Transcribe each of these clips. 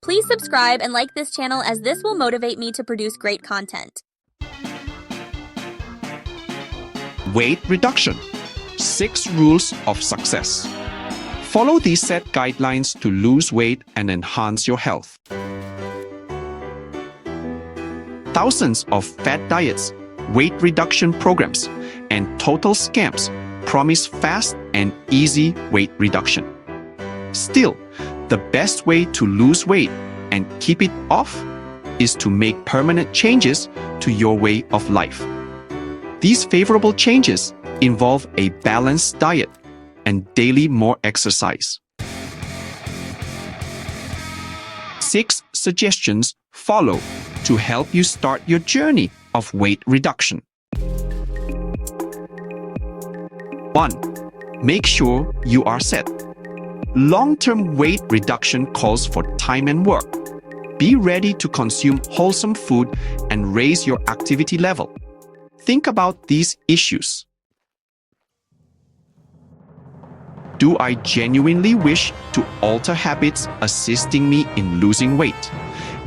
Please subscribe and like this channel as this will motivate me to produce great content. Weight reduction. 6 rules of success. Follow these set guidelines to lose weight and enhance your health. Thousands of fad diets, weight reduction programs, and total scams promise fast and easy weight reduction. Still, the best way to lose weight and keep it off is to make permanent changes to your way of life. These favorable changes involve a balanced diet and daily more exercise. 6 suggestions follow to help you start your journey of weight reduction. 1. Make sure you are set. Long-term weight reduction calls for time and work. Be ready to consume wholesome food and raise your activity level. Think about these issues. Do I genuinely wish to alter habits assisting me in losing weight?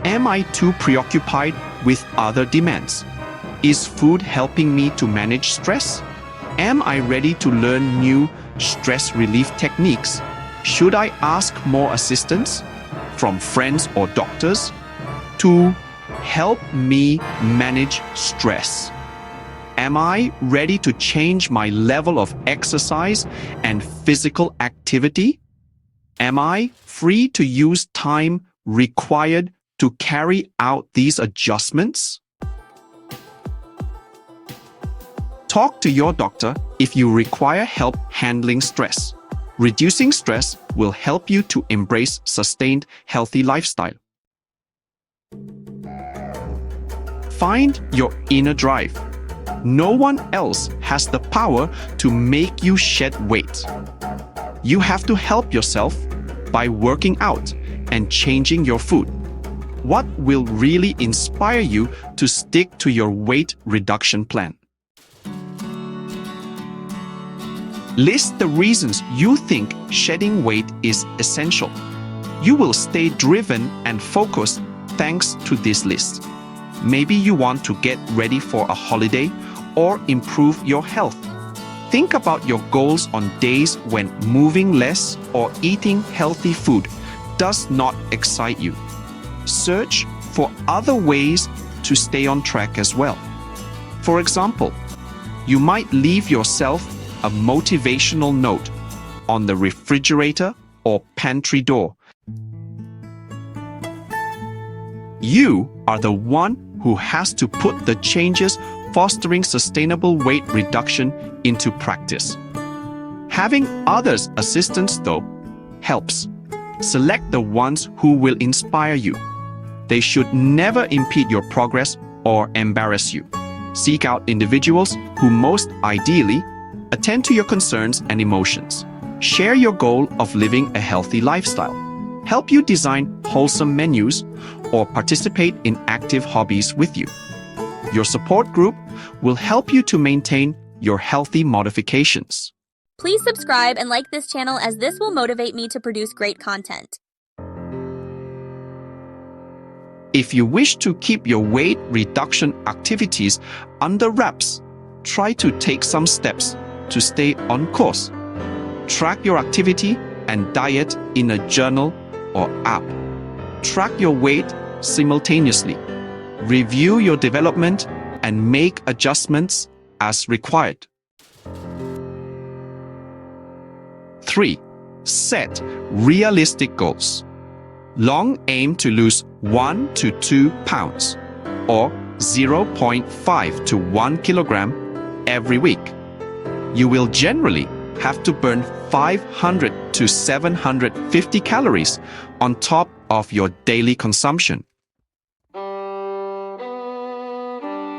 Am I too preoccupied with other demands? Is food helping me to manage stress? Am I ready to learn new stress relief techniques? Should I ask more assistance from friends or doctors to help me manage stress? Am I ready to change my level of exercise and physical activity? Am I free to use time required to carry out these adjustments? Talk to your doctor if you require help handling stress. Reducing stress will help you to embrace sustained, healthy lifestyle. Find your inner drive. No one else has the power to make you shed weight. You have to help yourself by working out and changing your food. What will really inspire you to stick to your weight reduction plan? List the reasons you think shedding weight is essential. You will stay driven and focused thanks to this list. Maybe you want to get ready for a holiday or improve your health. Think about your goals on days when moving less or eating healthy food does not excite you. Search for other ways to stay on track as well. For example, you might leave yourself a motivational note on the refrigerator or pantry door. You are the one who has to put the changes fostering sustainable weight reduction into practice. Having others' assistance, though, helps. Select the ones who will inspire you. They should never impede your progress or embarrass you. Seek out individuals who most ideally attend to your concerns and emotions. Share your goal of living a healthy lifestyle. Help you design wholesome menus or participate in active hobbies with you. Your support group will help you to maintain your healthy modifications. Please subscribe and like this channel as this will motivate me to produce great content. If you wish to keep your weight reduction activities under wraps, try to take some steps to stay on course. Track your activity and diet in a journal or app. Track your weight simultaneously. Review your development and make adjustments as required. 3. Set realistic goals. Long aim to lose 1 to 2 pounds or 0.5 to 1 kilogram every week. You will generally have to burn 500 to 750 calories on top of your daily consumption.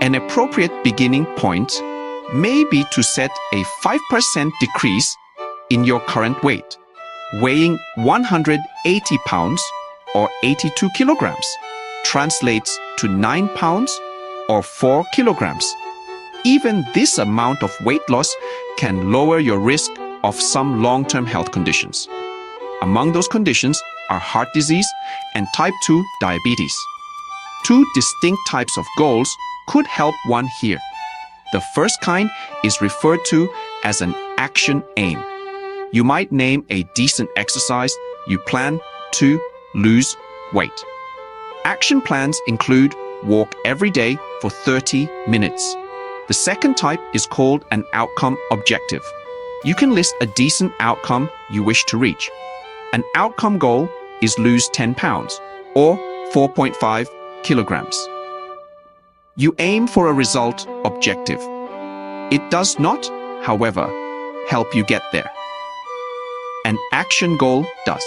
An appropriate beginning point may be to set a 5% decrease in your current weight. Weighing 180 pounds or 82 kilograms translates to 9 pounds or 4 kilograms. Even this amount of weight loss can lower your risk of some long-term health conditions. Among those conditions are heart disease and type 2 diabetes. Two distinct types of goals could help one here. The first kind is referred to as an action aim. You might name a decent exercise you plan to lose weight. Action plans include walk every day for 30 minutes. The second type is called an outcome objective. You can list a decent outcome you wish to reach. An outcome goal is lose 10 pounds or 4.5 kilograms. You aim for a result objective. It does not, however, help you get there. An action goal does.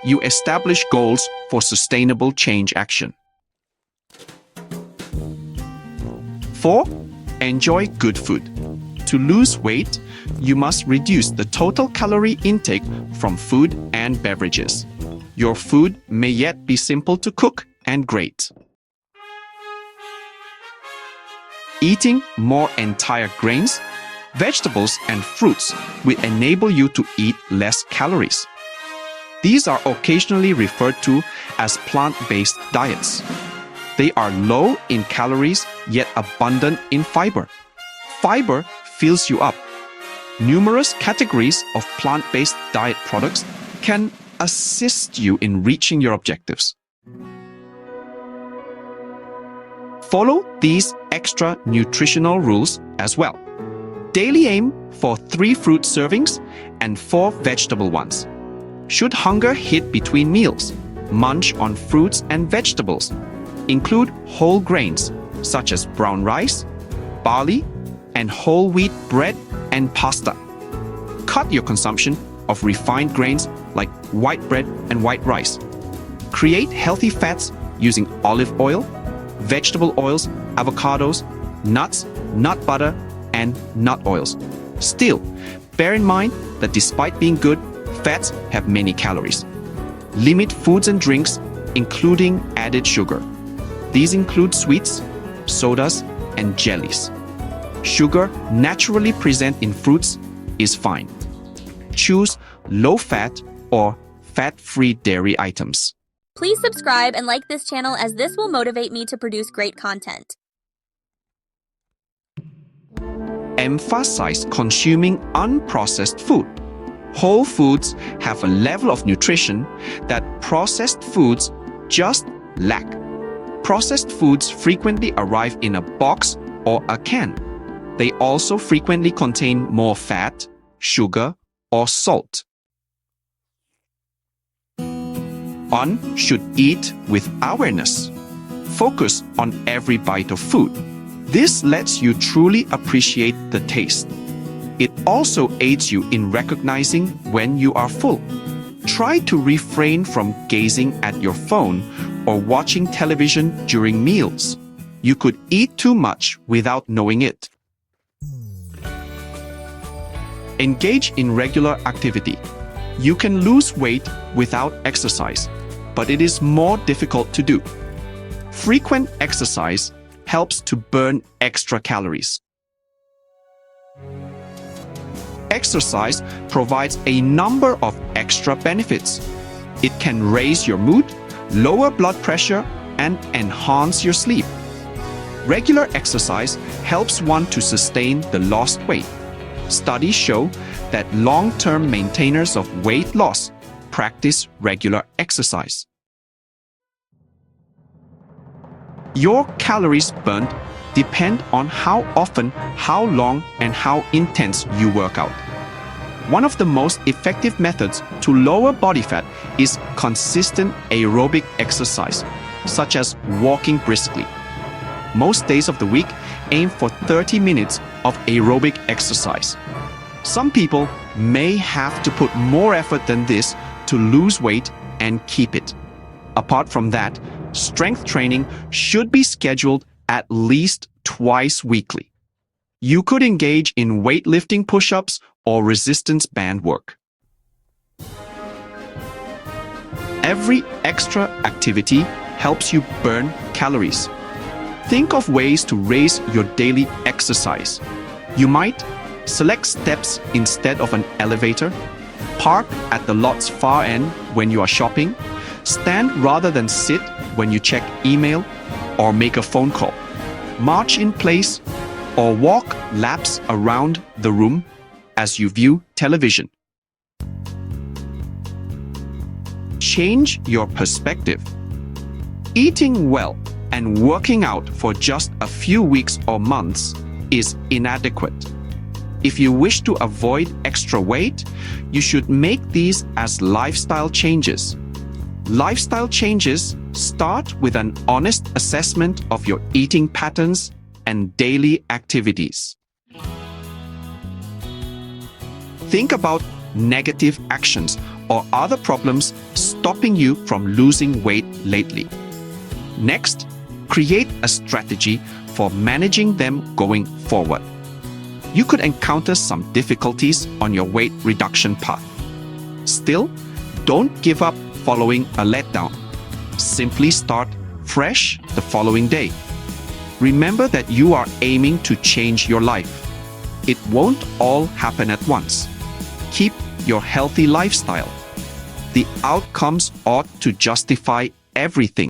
You establish goals for sustainable change action. 4. Enjoy good food. To lose weight, you must reduce the total calorie intake from food and beverages. Your food may yet be simple to cook and great. Eating more entire grains, vegetables, and fruits will enable you to eat less calories. These are occasionally referred to as plant-based diets. They are low in calories yet abundant in fiber. Fiber fills you up. Numerous categories of plant-based diet products can assist you in reaching your objectives. Follow these extra nutritional rules as well. Daily aim for 3 fruit servings and 4 vegetable ones. Should hunger hit between meals, munch on fruits and vegetables. Include whole grains such as brown rice, barley, and whole wheat bread and pasta. Cut your consumption of refined grains like white bread and white rice. Create healthy fats using olive oil, vegetable oils, avocados, nuts, nut butter, and nut oils. Still, bear in mind that despite being good, fats have many calories. Limit foods and drinks, including added sugar. These include sweets, sodas, and jellies. Sugar naturally present in fruits is fine. Choose low-fat or fat-free dairy items. Please subscribe and like this channel as this will motivate me to produce great content. Emphasize consuming unprocessed food. Whole foods have a level of nutrition that processed foods just lack. Processed foods frequently arrive in a box or a can. They also frequently contain more fat, sugar, or salt. One should eat with awareness. Focus on every bite of food. This lets you truly appreciate the taste. It also aids you in recognizing when you are full. Try to refrain from gazing at your phone or watching television during meals. You could eat too much without knowing it. Engage in regular activity. You can lose weight without exercise, but it is more difficult to do. Frequent exercise helps to burn extra calories. Exercise provides a number of extra benefits. It can raise your mood, lower blood pressure, and enhance your sleep. Regular exercise helps one to sustain the lost weight. Studies show that long-term maintainers of weight loss practice regular exercise. Your calories burnt depend on how often, how long, and how intense you work out. One of the most effective methods to lower body fat is consistent aerobic exercise, such as walking briskly. Most days of the week aim for 30 minutes of aerobic exercise. Some people may have to put more effort than this to lose weight and keep it. Apart from that, strength training should be scheduled at least twice weekly. You could engage in weightlifting push-ups or resistance band work. Every extra activity helps you burn calories. Think of ways to raise your daily exercise. You might select steps instead of an elevator, Park at the lot's far end when you are shopping. Stand rather than sit when you check email or make a phone call. March in place or walk laps around the room as you view television. Change your perspective. Eating well and working out for just a few weeks or months is inadequate. If you wish to avoid extra weight, you should make these as lifestyle changes. Lifestyle changes start with an honest assessment of your eating patterns and daily activities. Think about negative actions or other problems stopping you from losing weight lately. Next, create a strategy for managing them going forward. You could encounter some difficulties on your weight reduction path. Still, don't give up following a letdown. Simply start fresh the following day. Remember that you are aiming to change your life. It won't all happen at once. Keep your healthy lifestyle. The outcomes ought to justify everything.